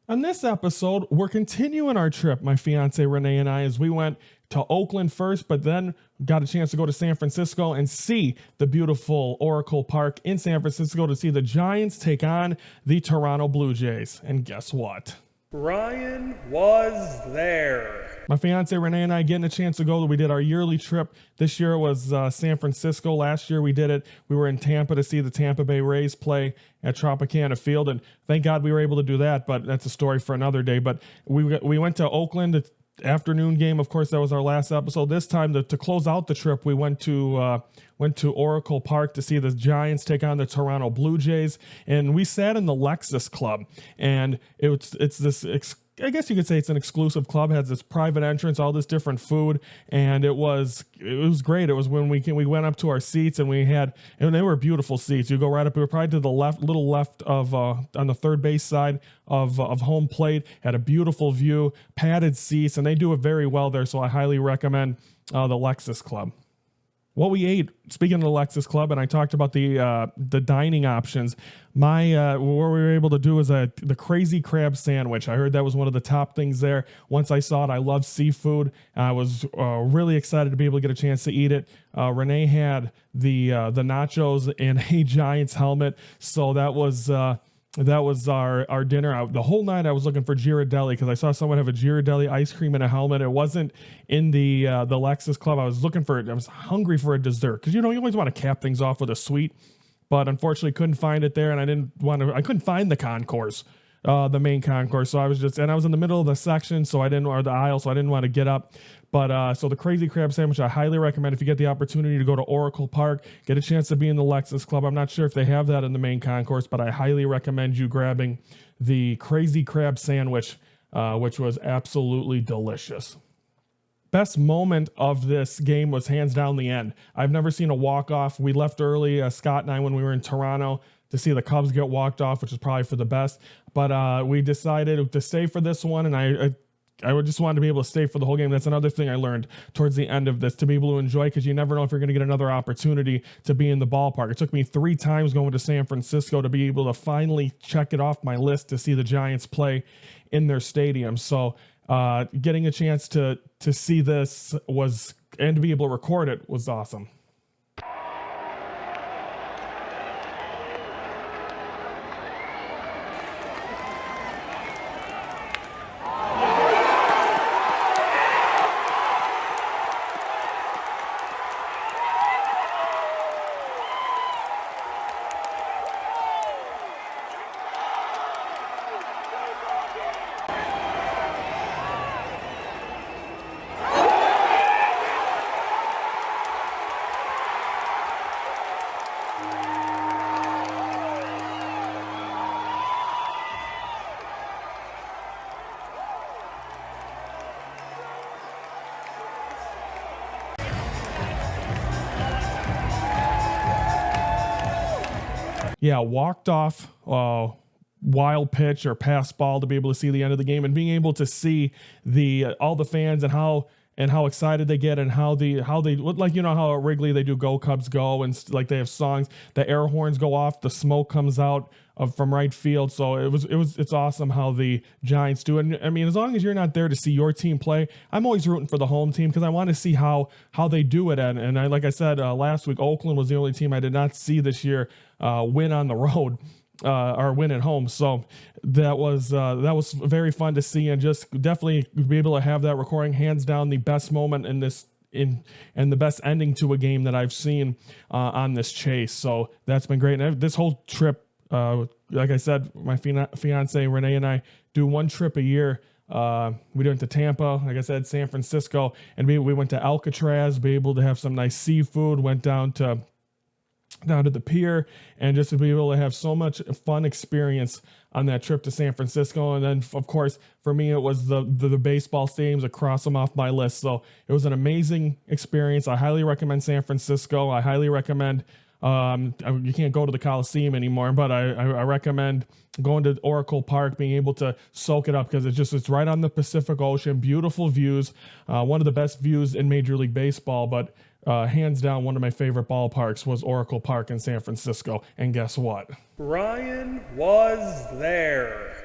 On this episode, we're continuing our trip, my fiance Renee and I, as we went to Oakland first, but then got a chance to go to San Francisco and see the beautiful Oracle Park in San Francisco to see the Giants take on the Toronto Blue Jays. And guess what? Ryan was there. My fiance Renee and I getting a chance to go. We did our yearly trip. This year it was San Francisco. Last year we did it. We were in Tampa to see the Tampa Bay Rays play at Tropicana Field, and thank God we were able to do that. But that's a story for another day. But we went to Oakland. Afternoon game, of course, that was our last episode. This time, to close out the trip, we went to Oracle Park to see the Giants take on the Toronto Blue Jays, and we sat in the Lexus Club, and it's this. I guess you could say it's an exclusive club. It has this private entrance, all this different food, and it was great. It was when we went up to our seats, and they were beautiful seats. You go right up, we were probably to the little left of on the third base side of home plate. Had a beautiful view, padded seats, and they do it very well there. So I highly recommend the Lexus Club. What we ate, speaking of the Lexus Club, and I talked about the dining options. What we were able to do was the crazy crab sandwich. I heard that was one of the top things there. Once I saw it, I love seafood. I was really excited to be able to get a chance to eat it. Renee had the nachos in a Giants helmet, so that was our dinner. The whole night I was looking for Ghirardelli because I saw someone have a Ghirardelli ice cream in a helmet. It wasn't in the Lexus Club. I was looking for it. I was hungry for a dessert because you always want to cap things off with a sweet, but unfortunately couldn't find it there, and I couldn't find the concourse, the main concourse. So I was in the middle of the section, or the aisle, so I didn't want to get up. But so the crazy crab sandwich, I highly recommend if you get the opportunity to go to Oracle Park, get a chance to be in the Lexus Club. I'm not sure if they have that in the main concourse, but I highly recommend you grabbing the crazy crab sandwich, which was absolutely delicious. Best moment of this game was hands down the end. I've never seen a walk-off. We left early, Scott and I, when we were in Toronto, to see the Cubs get walked off, which is probably for the best. But we decided to stay for this one, and I just wanted to be able to stay for the whole game. That's another thing I learned towards the end of this, to be able to enjoy, because you never know if you're going to get another opportunity to be in the ballpark. It took me 3 times going to San Francisco to be able to finally check it off my list to see the Giants play in their stadium. So getting a chance to see this and to be able to record it was awesome. Yeah, walked off wild pitch or pass ball to be able to see the end of the game, and being able to see all the fans and how excited they get, and how they like, how at Wrigley they do Go Cubs Go, and like they have songs, the air horns go off, the smoke comes out from right field. So it's awesome how the Giants do. And I mean, as long as you're not there to see your team play, I'm always rooting for the home team because I want to see how they do it. And like I said last week, Oakland was the only team I did not see this year win on the road. Or win at home. So that was very fun to see, and just definitely be able to have that recording. Hands down the best moment and the best ending to a game that I've seen on this chase. So that's been great. And this whole trip, like I said, my fiance Renee and I do one trip a year. We went to Tampa, like I said, San Francisco, and we went to Alcatraz, be able to have some nice seafood, went down to the pier, and just to be able to have so much fun experience on that trip to San Francisco. And then, of course, for me, it was the baseball stadiums. I crossed them off my list. So it was an amazing experience. I highly recommend San Francisco. I highly recommend, you can't go to the Coliseum anymore, but I recommend going to Oracle Park, being able to soak it up, because it's right on the Pacific Ocean, beautiful views, one of the best views in Major League Baseball. But hands down, one of my favorite ballparks was Oracle Park in San Francisco. And guess what? Ryan was there.